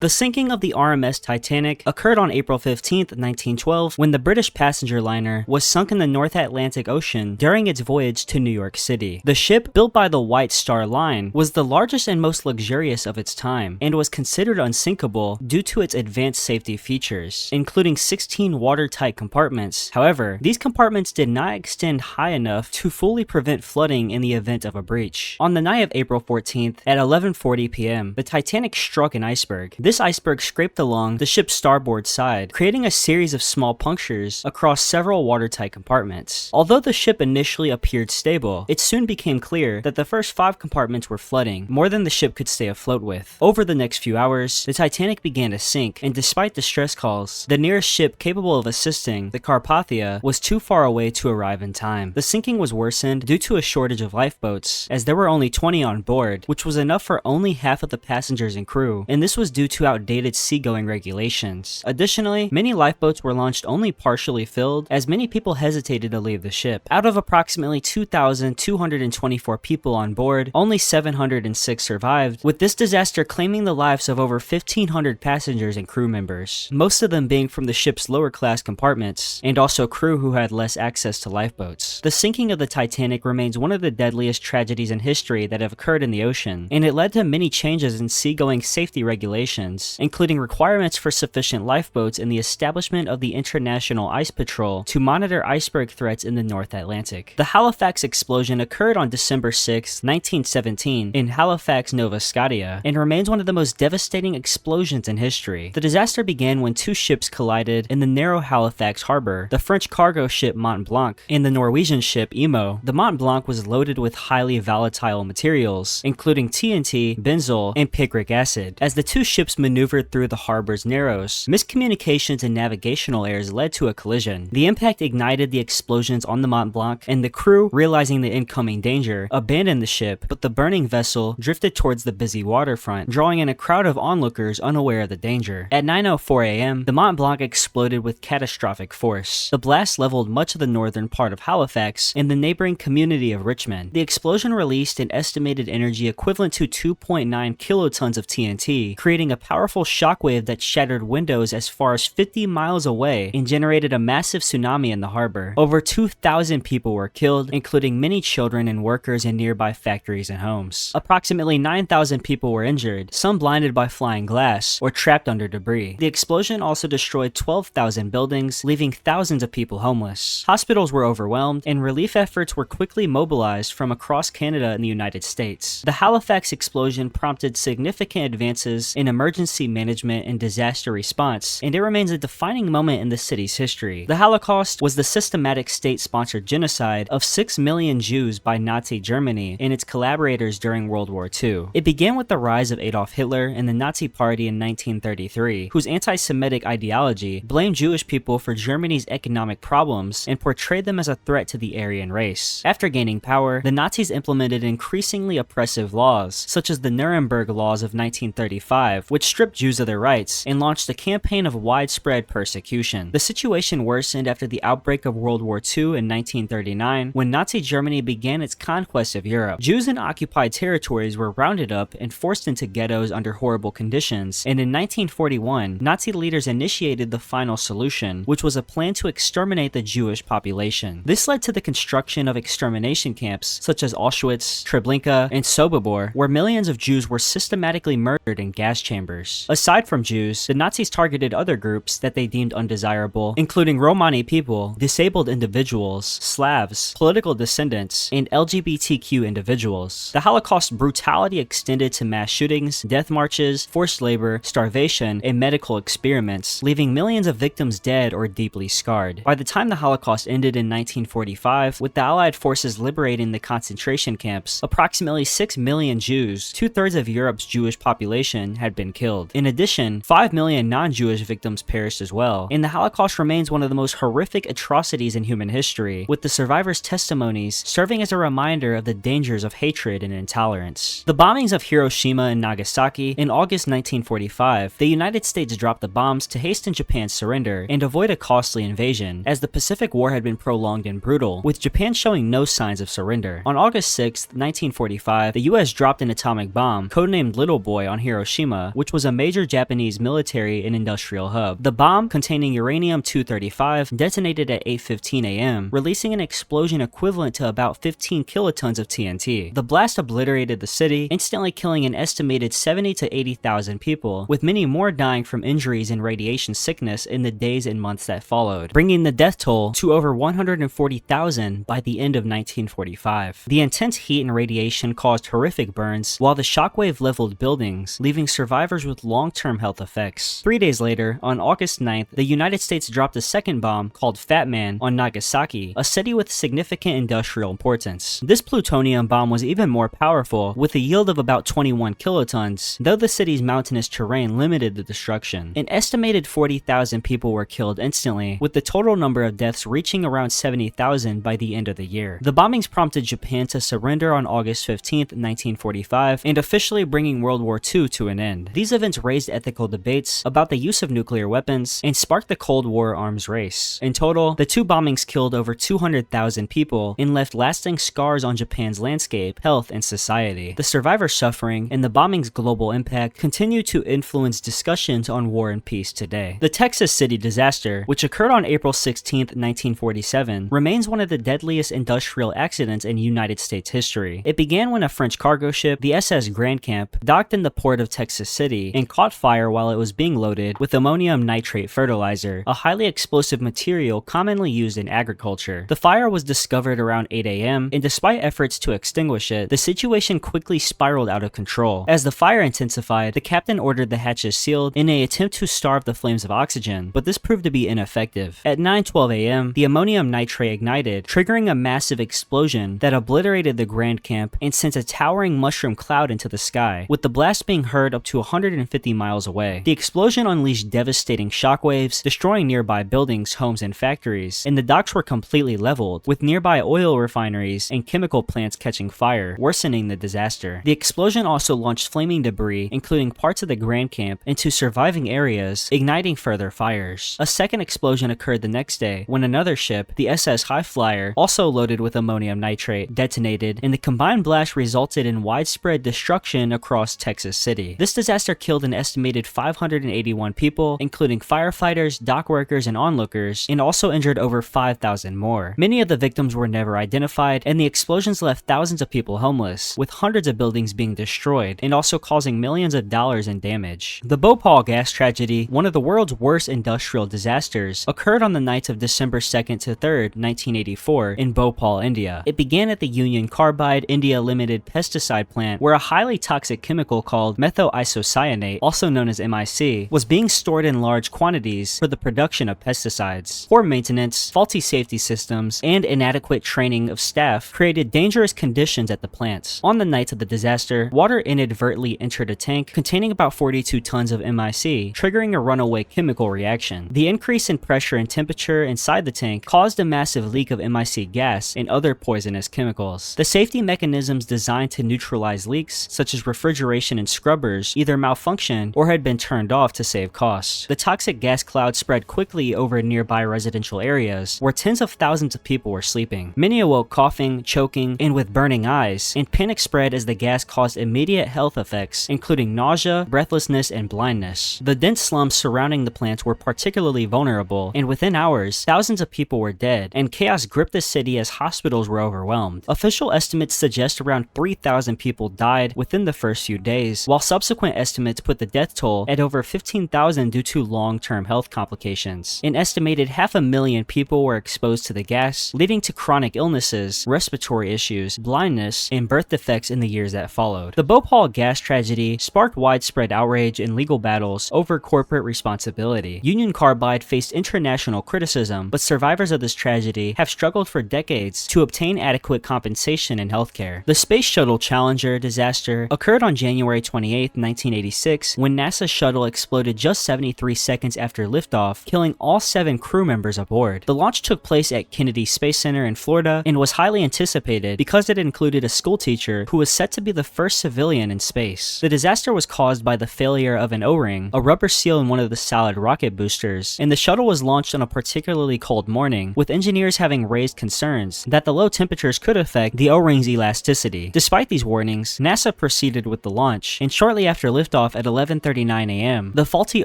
The sinking of the RMS Titanic occurred on April 15, 1912, when the British passenger liner was sunk in the North Atlantic Ocean during its voyage to New York City. The ship, built by the White Star Line, was the largest and most luxurious of its time, and was considered unsinkable due to its advanced safety features, including 16 watertight compartments. However, these compartments did not extend high enough to fully prevent flooding in the event of a breach. On the night of April 14th, at 11:40 p.m., the Titanic struck an iceberg. This iceberg scraped along the ship's starboard side, creating a series of small punctures across several watertight compartments. Although the ship initially appeared stable, it soon became clear that the first 5 compartments were flooding, more than the ship could stay afloat with. Over the next few hours, the Titanic began to sink, and despite distress calls, the nearest ship capable of assisting, the Carpathia, was too far away to arrive in time. The sinking was worsened due to a shortage of lifeboats, as there were only 20 on board, which was enough for only half of the passengers and crew, and this was due to outdated seagoing regulations. Additionally, many lifeboats were launched only partially filled, as many people hesitated to leave the ship. Out of approximately 2,224 people on board, only 706 survived, with this disaster claiming the lives of over 1,500 passengers and crew members, most of them being from the ship's lower class compartments, and also crew who had less access to lifeboats. The sinking of the Titanic remains one of the deadliest tragedies in history that have occurred in the ocean, and it led to many changes in seagoing safety regulations, including requirements for sufficient lifeboats and the establishment of the International Ice Patrol to monitor iceberg threats in the North Atlantic. The Halifax explosion occurred on December 6, 1917 in Halifax, Nova Scotia, and remains one of the most devastating explosions in history. The disaster began when 2 ships collided in the narrow Halifax harbor, the French cargo ship Mont Blanc and the Norwegian ship Imo. The Mont Blanc was loaded with highly volatile materials, including TNT, benzol, and picric acid. As the 2 ships maneuvered through the harbor's narrows, miscommunications and navigational errors led to a collision. The impact ignited the explosions on the Mont Blanc, and the crew, realizing the incoming danger, abandoned the ship, but the burning vessel drifted towards the busy waterfront, drawing in a crowd of onlookers unaware of the danger. At 9:04 a.m., the Mont Blanc exploded with catastrophic force. The blast leveled much of the northern part of Halifax and the neighboring community of Richmond. The explosion released an estimated energy equivalent to 2.9 kilotons of TNT, creating a powerful shockwave that shattered windows as far as 50 miles away and generated a massive tsunami in the harbor. Over 2,000 people were killed, including many children and workers in nearby factories and homes. Approximately 9,000 people were injured, some blinded by flying glass or trapped under debris. The explosion also destroyed 12,000 buildings, leaving thousands of people homeless. Hospitals were overwhelmed, and relief efforts were quickly mobilized from across Canada and the United States. The Halifax explosion prompted significant advances in emergency management and disaster response, and it remains a defining moment in the city's history. The Holocaust was the systematic state-sponsored genocide of 6 million Jews by Nazi Germany and its collaborators during World War II. It began with the rise of Adolf Hitler and the Nazi Party in 1933, whose anti-Semitic ideology blamed Jewish people for Germany's economic problems and portrayed them as a threat to the Aryan race. After gaining power, the Nazis implemented increasingly oppressive laws, such as the Nuremberg Laws of 1935, which stripped Jews of their rights, and launched a campaign of widespread persecution. The situation worsened after the outbreak of World War II in 1939, when Nazi Germany began its conquest of Europe. Jews in occupied territories were rounded up and forced into ghettos under horrible conditions, and in 1941, Nazi leaders initiated the final solution, which was a plan to exterminate the Jewish population. This led to the construction of extermination camps such as Auschwitz, Treblinka, and Sobibor, where millions of Jews were systematically murdered in gas chambers. Aside from Jews, the Nazis targeted other groups that they deemed undesirable, including Romani people, disabled individuals, Slavs, political descendants, and LGBTQ individuals. The Holocaust brutality extended to mass shootings, death marches, forced labor, starvation, and medical experiments, leaving millions of victims dead or deeply scarred. By the time the Holocaust ended in 1945, with the Allied forces liberating the concentration camps, approximately 6 million Jews, 2/3 of Europe's Jewish population, had been killed. In addition, 5 million non-Jewish victims perished as well, and the Holocaust remains one of the most horrific atrocities in human history, with the survivors' testimonies serving as a reminder of the dangers of hatred and intolerance. The bombings of Hiroshima and Nagasaki in August 1945, the United States dropped the bombs to hasten Japan's surrender and avoid a costly invasion, as the Pacific War had been prolonged and brutal, with Japan showing no signs of surrender. On August 6, 1945, the US dropped an atomic bomb, codenamed Little Boy, on Hiroshima, which which was a major Japanese military and industrial hub. The bomb, containing uranium-235, detonated at 8:15 a.m., releasing an explosion equivalent to about 15 kilotons of TNT. The blast obliterated the city, instantly killing an estimated 70 to 80,000 people, with many more dying from injuries and radiation sickness in the days and months that followed, bringing the death toll to over 140,000 by the end of 1945. The intense heat and radiation caused horrific burns, while the shockwave leveled buildings, leaving survivors with long-term health effects. 3 days later, on August 9th, the United States dropped a second bomb called Fat Man on Nagasaki, a city with significant industrial importance. This plutonium bomb was even more powerful, with a yield of about 21 kilotons, though the city's mountainous terrain limited the destruction. An estimated 40,000 people were killed instantly, with the total number of deaths reaching around 70,000 by the end of the year. The bombings prompted Japan to surrender on August 15th, 1945, and officially bringing World War II to an end. These events raised ethical debates about the use of nuclear weapons and sparked the Cold War arms race. In total, the two bombings killed over 200,000 people and left lasting scars on Japan's landscape, health, and society. The survivors' suffering and the bombing's global impact continue to influence discussions on war and peace today. The Texas City disaster, which occurred on April 16th, 1947, remains one of the deadliest industrial accidents in United States history. It began when a French cargo ship, the SS Grand Camp, docked in the port of Texas City and caught fire while it was being loaded with ammonium nitrate fertilizer, a highly explosive material commonly used in agriculture. The fire was discovered around 8 a.m., and despite efforts to extinguish it, the situation quickly spiraled out of control. As the fire intensified, the captain ordered the hatches sealed in an attempt to starve the flames of oxygen, but this proved to be ineffective. At 9:12 a.m., the ammonium nitrate ignited, triggering a massive explosion that obliterated the Grand Camp and sent a towering mushroom cloud into the sky, with the blast being heard up to 150 miles away. The explosion unleashed devastating shockwaves, destroying nearby buildings, homes, and factories, and the docks were completely leveled, with nearby oil refineries and chemical plants catching fire, worsening the disaster. The explosion also launched flaming debris, including parts of the Grand Camp, into surviving areas, igniting further fires. A second explosion occurred the next day when another ship, the SS High Flyer, also loaded with ammonium nitrate, detonated, and the combined blast resulted in widespread destruction across Texas City. This disaster killed an estimated 581 people, including firefighters, dock workers, and onlookers, and also injured over 5,000 more. Many of the victims were never identified, and the explosions left thousands of people homeless, with hundreds of buildings being destroyed, and also causing millions of dollars in damage. The Bhopal gas tragedy, one of the world's worst industrial disasters, occurred on the nights of December 2nd to 3rd, 1984, in Bhopal, India. It began at the Union Carbide India Limited pesticide plant, where a highly toxic chemical called methylisocyanate, also known as MIC, was being stored in large quantities for the production of pesticides. Poor maintenance, faulty safety systems, and inadequate training of staff created dangerous conditions at the plants. On the night of the disaster, water inadvertently entered a tank containing about 42 tons of MIC, triggering a runaway chemical reaction. The increase in pressure and temperature inside the tank caused a massive leak of MIC gas and other poisonous chemicals. The safety mechanisms designed to neutralize leaks, such as refrigeration and scrubbers, either malfunctioned or had been turned off to save costs. The toxic gas cloud spread quickly over nearby residential areas, where tens of thousands of people were sleeping. Many awoke coughing, choking, and with burning eyes, and panic spread as the gas caused immediate health effects, including nausea, breathlessness, and blindness. The dense slums surrounding the plants were particularly vulnerable, and within hours, thousands of people were dead, and chaos gripped the city as hospitals were overwhelmed. Official estimates suggest around 3,000 people died within the first few days, while subsequent estimates put the death toll at over 15,000 due to long-term health complications. An estimated 500,000 people were exposed to the gas, leading to chronic illnesses, respiratory issues, blindness, and birth defects in the years that followed. The Bhopal gas tragedy sparked widespread outrage and legal battles over corporate responsibility. Union Carbide faced international criticism, but survivors of this tragedy have struggled for decades to obtain adequate compensation and healthcare. The Space Shuttle Challenger disaster occurred on January 28, 1986, when NASA's shuttle exploded just 73 seconds after liftoff, killing all 7 crew members aboard. The launch took place at Kennedy Space Center in Florida and was highly anticipated because it included a schoolteacher who was set to be the first civilian in space. The disaster was caused by the failure of an O-ring, a rubber seal in one of the solid rocket boosters, and the shuttle was launched on a particularly cold morning, with engineers having raised concerns that the low temperatures could affect the O-ring's elasticity. Despite these warnings, NASA proceeded with the launch, and shortly after liftoff, liftoff at 11:39 a.m., the faulty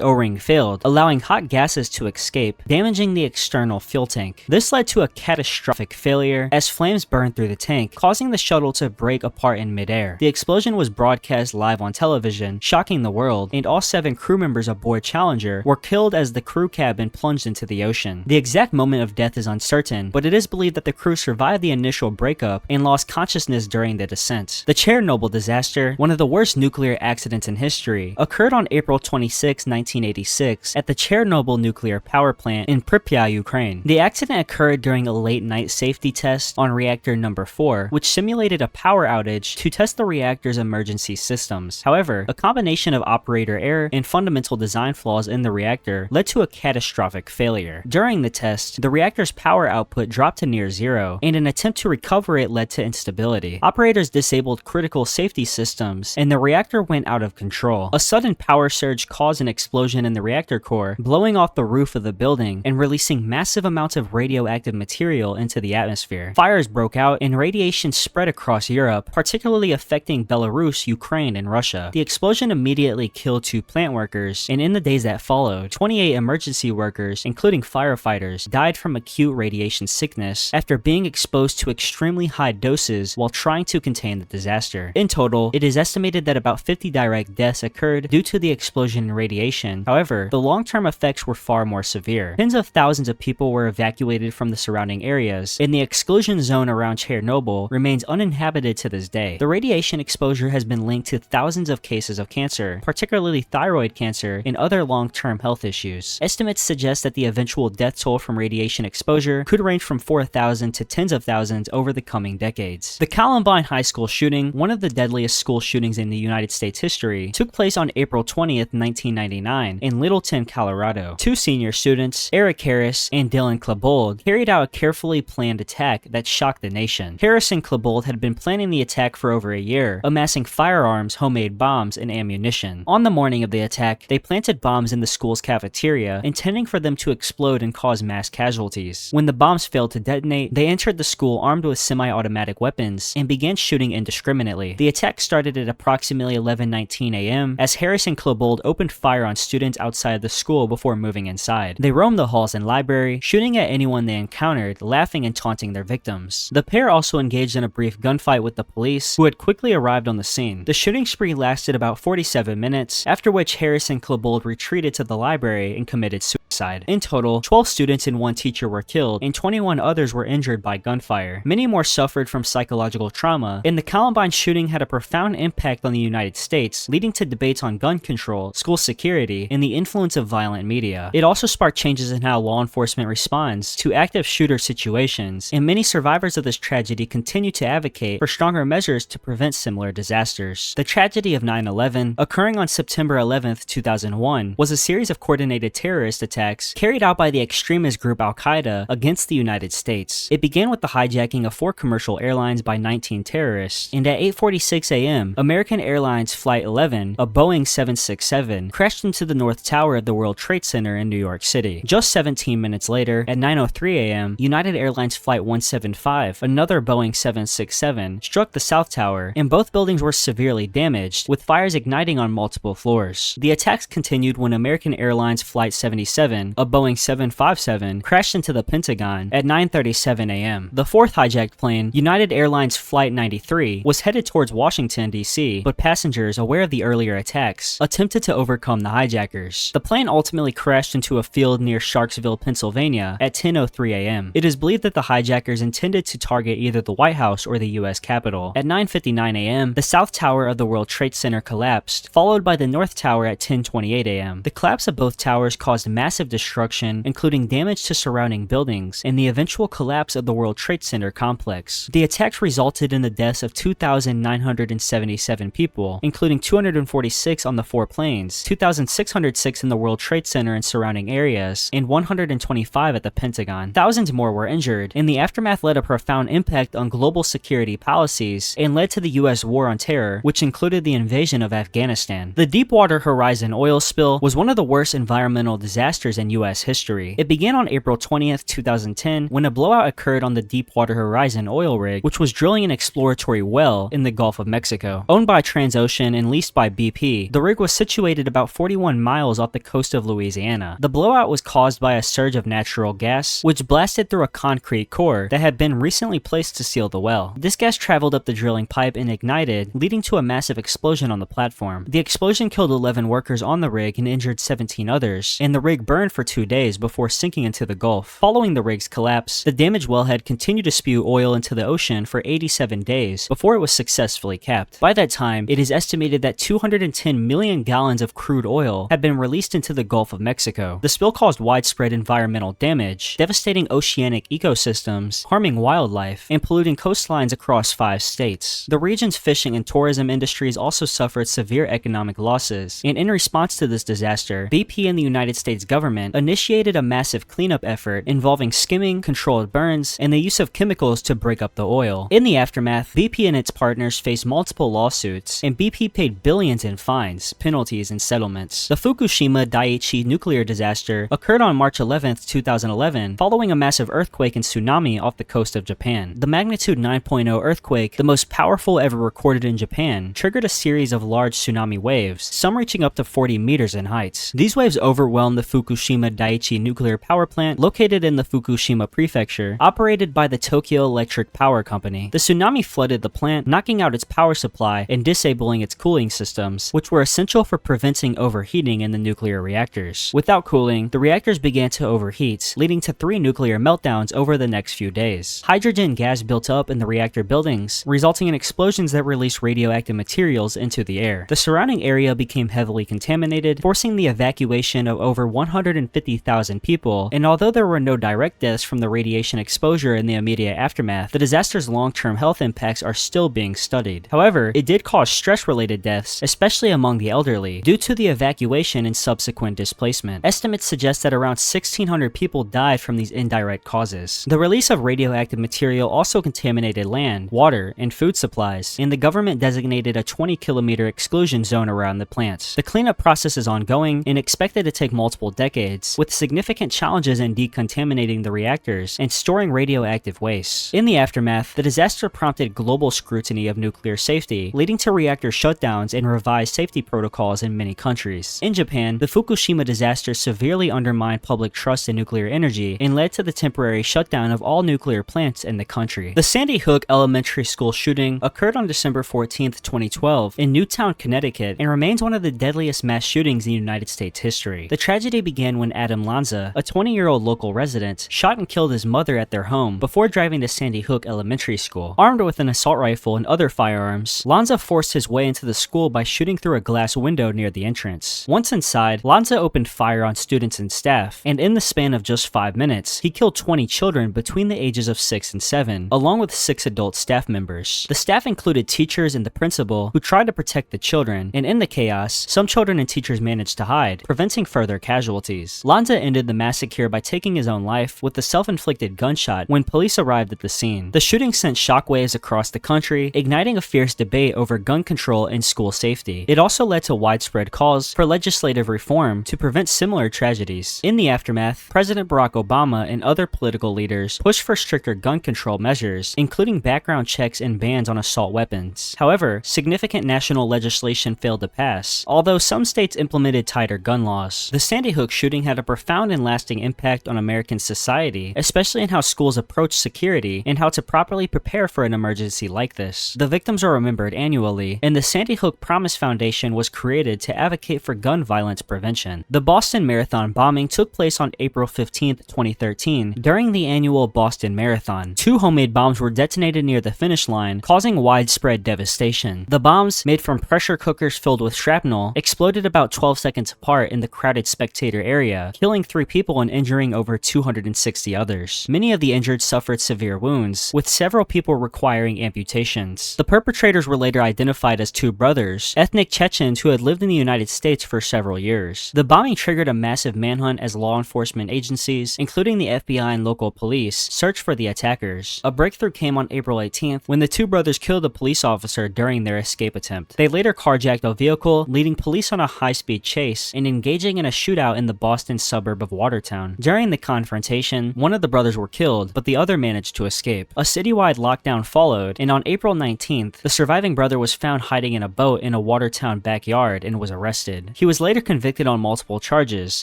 O-ring failed, allowing hot gases to escape, damaging the external fuel tank. This led to a catastrophic failure as flames burned through the tank, causing the shuttle to break apart in midair. The explosion was broadcast live on television, shocking the world, and all 7 crew members aboard Challenger were killed as the crew cabin plunged into the ocean. The exact moment of death is uncertain, but it is believed that the crew survived the initial breakup and lost consciousness during the descent. The Chernobyl disaster, one of the worst nuclear accidents in history, occurred on April 26, 1986 at the Chernobyl nuclear power plant in Pripyat, Ukraine. The accident occurred during a late-night safety test on reactor number 4, which simulated a power outage to test the reactor's emergency systems. However, a combination of operator error and fundamental design flaws in the reactor led to a catastrophic failure. During the test, the reactor's power output dropped to near zero, and an attempt to recover it led to instability. Operators disabled critical safety systems, and the reactor went out of control. A sudden power surge caused an explosion in the reactor core, blowing off the roof of the building and releasing massive amounts of radioactive material into the atmosphere. Fires broke out, and radiation spread across Europe, particularly affecting Belarus, Ukraine, and Russia. The explosion immediately killed 2 plant workers, and in the days that followed, 28 emergency workers, including firefighters, died from acute radiation sickness after being exposed to extremely high doses while trying to contain the disaster. In total, it is estimated that about 50 direct deaths occurred due to the explosion and radiation. However, the long-term effects were far more severe. Tens of thousands of people were evacuated from the surrounding areas, and the exclusion zone around Chernobyl remains uninhabited to this day. The radiation exposure has been linked to thousands of cases of cancer, particularly thyroid cancer and other long-term health issues. Estimates suggest that the eventual death toll from radiation exposure could range from 4,000 to tens of thousands over the coming decades. The Columbine High School shooting, one of the deadliest school shootings in the United States history, took place on April 20th, 1999 in Littleton, Colorado. 2 senior students, Eric Harris and Dylan Klebold, carried out a carefully planned attack that shocked the nation. Harris and Klebold had been planning the attack for over a year, amassing firearms, homemade bombs, and ammunition. On the morning of the attack, they planted bombs in the school's cafeteria, intending for them to explode and cause mass casualties. When the bombs failed to detonate, they entered the school armed with semi-automatic weapons and began shooting indiscriminately. The attack started at approximately 11:19 a.m. as Harris and Klebold opened fire on students outside the school before moving inside. They roamed the halls and library, shooting at anyone they encountered, laughing and taunting their victims. The pair also engaged in a brief gunfight with the police, who had quickly arrived on the scene. The shooting spree lasted about 47 minutes, after which Harris and Klebold retreated to the library and committed suicide. In total, 12 students and 1 teacher were killed, and 21 others were injured by gunfire. Many more suffered from psychological trauma, and the Columbine shooting had a profound impact on the United States, leading to debates on gun control, school security, and the influence of violent media. It also sparked changes in how law enforcement responds to active shooter situations, and many survivors of this tragedy continue to advocate for stronger measures to prevent similar disasters. The tragedy of 9/11, occurring on September 11th, 2001, was a series of coordinated terrorist attacks carried out by the extremist group Al-Qaeda against the United States. It began with the hijacking of 4 commercial airlines by 19 terrorists, and at 8:46 a.m., American Airlines Flight 11, a Boeing 767, crashed into the North Tower of the World Trade Center in New York City. Just 17 minutes later, at 9:03 a.m., United Airlines Flight 175, another Boeing 767, struck the South Tower, and both buildings were severely damaged, with fires igniting on multiple floors. The attacks continued when American Airlines Flight 77, a Boeing 757, crashed into the Pentagon at 9:37 a.m. The 4th hijacked plane, United Airlines Flight 93, was headed towards Washington, D.C., but passengers, aware of the earlier attacks, attempted to overcome the hijackers. The plane ultimately crashed into a field near Sharksville, Pennsylvania at 10:03 a.m. It is believed that the hijackers intended to target either the White House or the U.S. Capitol. At 9:59 a.m., the South Tower of the World Trade Center collapsed, followed by the North Tower at 10:28 a.m. The collapse of both towers caused massive destruction, including damage to surrounding buildings, and the eventual collapse of the World Trade Center complex. The attacks resulted in the deaths of 2,977 people, including 246 on the 4 planes, 2,606 in the World Trade Center and surrounding areas, and 125 at the Pentagon. Thousands more were injured, and the aftermath led a profound impact on global security policies and led to the U.S. war on terror, which included the invasion of Afghanistan. The Deepwater Horizon oil spill was one of the worst environmental disasters disasters in U.S. history. It began on April 20th, 2010, when a blowout occurred on the Deepwater Horizon oil rig, which was drilling an exploratory well in the Gulf of Mexico. Owned by Transocean and leased by BP, the rig was situated about 41 miles off the coast of Louisiana. The blowout was caused by a surge of natural gas, which blasted through a concrete core that had been recently placed to seal the well. This gas traveled up the drilling pipe and ignited, leading to a massive explosion on the platform. The explosion killed 11 workers on the rig and injured 17 others, and the rig burned for 2 days before sinking into the Gulf. Following the rig's collapse, the damaged wellhead continued to spew oil into the ocean for 87 days before it was successfully capped. By that time, it is estimated that 210 million gallons of crude oil had been released into the Gulf of Mexico. The spill caused widespread environmental damage, devastating oceanic ecosystems, harming wildlife, and polluting coastlines across 5 states. The region's fishing and tourism industries also suffered severe economic losses, and in response to this disaster, BP and the United States government initiated a massive cleanup effort involving skimming, controlled burns, and the use of chemicals to break up the oil. In the aftermath, BP and its partners faced multiple lawsuits, and BP paid billions in fines, penalties, and settlements. The Fukushima Daiichi nuclear disaster occurred on March 11, 2011, following a massive earthquake and tsunami off the coast of Japan. The magnitude 9.0 earthquake, the most powerful ever recorded in Japan, triggered a series of large tsunami waves, some reaching up to 40 meters in height. These waves overwhelmed the Fukushima Daiichi nuclear power plant located in the Fukushima prefecture, operated by the Tokyo Electric Power Company. The tsunami flooded the plant, knocking out its power supply and disabling its cooling systems, which were essential for preventing overheating in the nuclear reactors. Without cooling, the reactors began to overheat, leading to 3 nuclear meltdowns over the next few days. Hydrogen gas built up in the reactor buildings, resulting in explosions that released radioactive materials into the air. The surrounding area became heavily contaminated, forcing the evacuation of over 150,000 people, and although there were no direct deaths from the radiation exposure in the immediate aftermath, the disaster's long-term health impacts are still being studied. However, it did cause stress-related deaths, especially among the elderly, due to the evacuation and subsequent displacement. Estimates suggest that around 1,600 people died from these indirect causes. The release of radioactive material also contaminated land, water, and food supplies, and the government designated a 20-kilometer exclusion zone around the plants. The cleanup process is ongoing and expected to take multiple decades, with significant challenges in decontaminating the reactors and storing radioactive waste. In the aftermath, the disaster prompted global scrutiny of nuclear safety, leading to reactor shutdowns and revised safety protocols in many countries. In Japan, the Fukushima disaster severely undermined public trust in nuclear energy and led to the temporary shutdown of all nuclear plants in the country. The Sandy Hook Elementary School shooting occurred on December 14, 2012 in Newtown, Connecticut, and remains one of the deadliest mass shootings in United States history. The tragedy began when Adam Lanza, a 20-year-old local resident, shot and killed his mother at their home before driving to Sandy Hook Elementary School. Armed with an assault rifle and other firearms, Lanza forced his way into the school by shooting through a glass window near the entrance. Once inside, Lanza opened fire on students and staff, and in the span of just 5 minutes, he killed 20 children between the ages of 6 and 7, along with 6 adult staff members. The staff included teachers and the principal, who tried to protect the children, and in the chaos, some children and teachers managed to hide, preventing further casualties. Lanza ended the massacre by taking his own life with a self-inflicted gunshot when police arrived at the scene. The shooting sent shockwaves across the country, igniting a fierce debate over gun control and school safety. It also led to widespread calls for legislative reform to prevent similar tragedies. In the aftermath, President Barack Obama and other political leaders pushed for stricter gun control measures, including background checks and bans on assault weapons. However, significant national legislation failed to pass, although some states implemented tighter gun laws. The Sandy Hook shooting had a profound and lasting impact on American society, especially in how schools approach security and how to properly prepare for an emergency like this. The victims are remembered annually, and the Sandy Hook Promise Foundation was created to advocate for gun violence prevention. The Boston Marathon bombing took place on April 15, 2013, during the annual Boston Marathon. 2 homemade bombs were detonated near the finish line, causing widespread devastation. The bombs, made from pressure cookers filled with shrapnel, exploded about 12 seconds apart in the crowded spectator area, killing 3 people and injuring over 260 others. Many of the injured suffered severe wounds, with several people requiring amputations. The perpetrators were later identified as 2 brothers, ethnic Chechens who had lived in the United States for several years. The bombing triggered a massive manhunt as law enforcement agencies, including the FBI and local police, searched for the attackers. A breakthrough came on April 18th when the 2 brothers killed a police officer during their escape attempt. They later carjacked a vehicle, leading police on a high-speed chase and engaging in a shootout in the Boston suburb of Watertown. During the confrontation, one of the brothers were killed, but the other managed to escape. A citywide lockdown followed, and on April 19th, the surviving brother was found hiding in a boat in a Watertown backyard and was arrested. He was later convicted on multiple charges,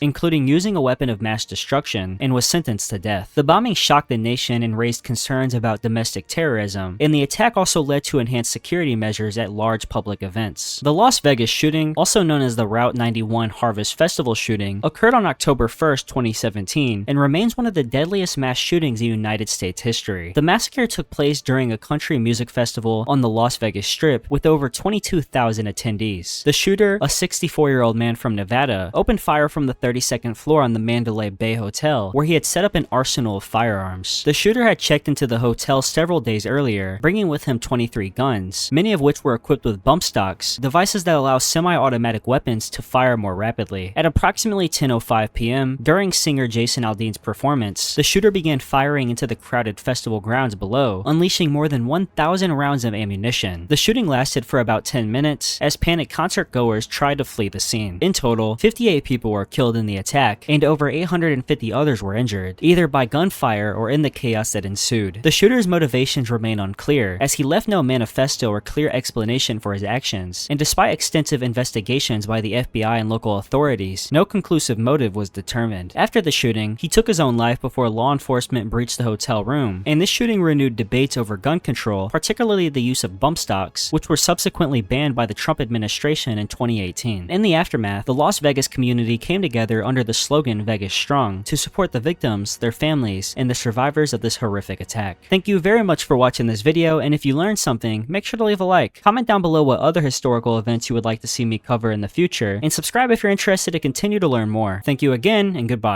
including using a weapon of mass destruction, and was sentenced to death. The bombing shocked the nation and raised concerns about domestic terrorism, and the attack also led to enhanced security measures at large public events. The Las Vegas shooting, also known as the Route 91 Harvest Festival shooting, occurred on October 1st, 2017, and remains one of the deadliest mass shootings in United States history. The massacre took place during a country music festival on the Las Vegas Strip with over 22,000 attendees. The shooter, a 64-year-old man from Nevada, opened fire from the 32nd floor on the Mandalay Bay Hotel, where he had set up an arsenal of firearms. The shooter had checked into the hotel several days earlier, bringing with him 23 guns, many of which were equipped with bump stocks, devices that allow semi-automatic weapons to fire more rapidly. At approximately 10:05 p.m., during singer Jason Aldean's performance, the shooter began firing into the crowded festival grounds below, unleashing more than 1,000 rounds of ammunition. The shooting lasted for about 10 minutes, as panicked concert goers tried to flee the scene. In total, 58 people were killed in the attack, and over 850 others were injured, either by gunfire or in the chaos that ensued. The shooter's motivations remain unclear, as he left no manifesto or clear explanation for his actions, and despite extensive investigations by the FBI and local authorities, no conclusive motive was determined. After the shooting, he took his own life before law enforcement breached the hotel room, and this shooting renewed debates over gun control, particularly the use of bump stocks, which were subsequently banned by the Trump administration in 2018. In the aftermath, the Las Vegas community came together under the slogan Vegas Strong to support the victims, their families, and the survivors of this horrific attack. Thank you very much for watching this video, and if you learned something, make sure to leave a like. Comment down below what other historical events you would like to see me cover in the future, and subscribe if you're interested to continue to learn more. Thank you again, and goodbye.